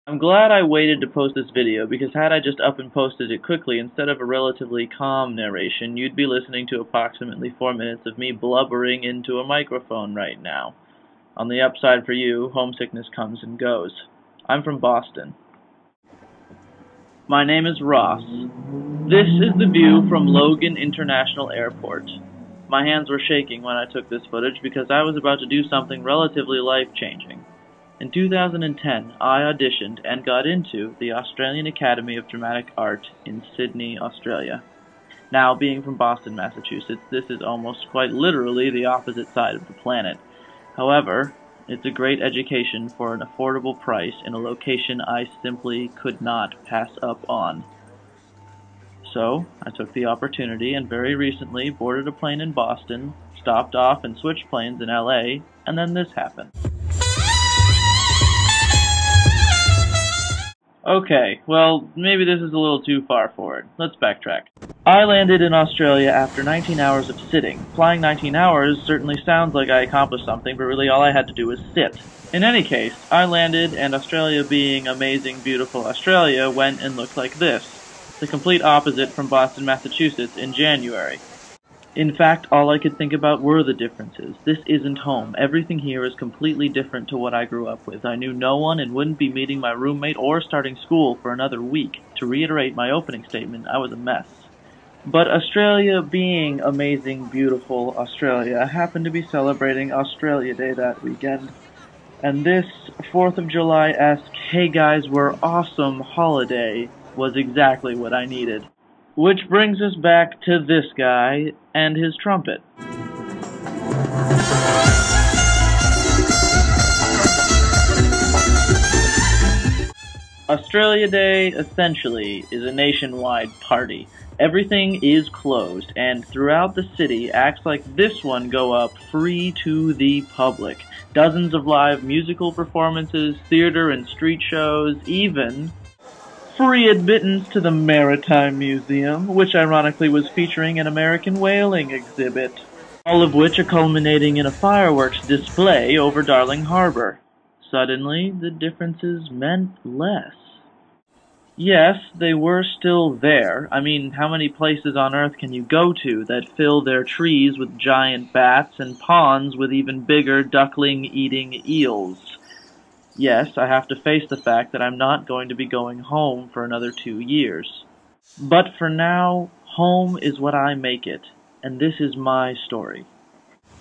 I'm glad I waited to post this video because had I just up and posted it quickly instead of a relatively calm narration, you'd be listening to approximately 4 minutes of me blubbering into a microphone right now. On the upside for you, homesickness comes and goes. I'm from Boston. My name is Ross. This is the view from Logan International Airport. My hands were shaking when I took this footage because I was about to do something relatively life-changing. In 2010, I auditioned and got into the Australian Academy of Dramatic Art in Sydney, Australia. Now, being from Boston, Massachusetts, this is almost quite literally the opposite side of the planet. However, it's a great education for an affordable price in a location I simply could not pass up on. So, I took the opportunity and very recently boarded a plane in Boston, stopped off and switched planes in LA, and then this happened. Okay, well, maybe this is a little too far forward. Let's backtrack. I landed in Australia after 19 hours of sitting. Flying 19 hours certainly sounds like I accomplished something, but really all I had to do was sit. In any case, I landed, and Australia being amazing, beautiful Australia went and looked like this. The complete opposite from Boston, Massachusetts in January. In fact, all I could think about were the differences. This isn't home. Everything here is completely different to what I grew up with. I knew no one and wouldn't be meeting my roommate or starting school for another week. To reiterate my opening statement, I was a mess. But Australia being amazing, beautiful Australia happened to be celebrating Australia Day that weekend. And this 4th of July-esque, hey guys, we're awesome holiday was exactly what I needed. Which brings us back to this guy and his trumpet. Australia Day, essentially, is a nationwide party. Everything is closed, and throughout the city, acts like this one go up free to the public. Dozens of live musical performances, theater and street shows, even free admittance to the Maritime Museum, which ironically was featuring an American whaling exhibit. All of which are culminating in a fireworks display over Darling Harbor. Suddenly, the differences meant less. Yes, they were still there. I mean, how many places on Earth can you go to that fill their trees with giant bats and ponds with even bigger duckling-eating eels? Yes, I have to face the fact that I'm not going to be going home for another 2 years. But for now, home is what I make it, and this is my story.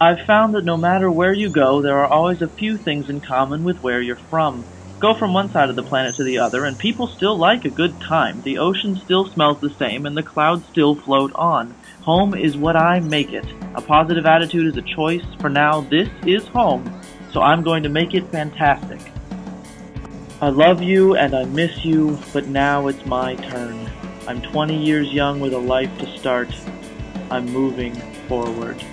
I've found that no matter where you go, there are always a few things in common with where you're from. Go from one side of the planet to the other, and people still like a good time. The ocean still smells the same, and the clouds still float on. Home is what I make it. A positive attitude is a choice. For now, this is home, so I'm going to make it fantastic. I love you and I miss you, but now it's my turn. I'm 20 years young with a life to start. I'm moving forward.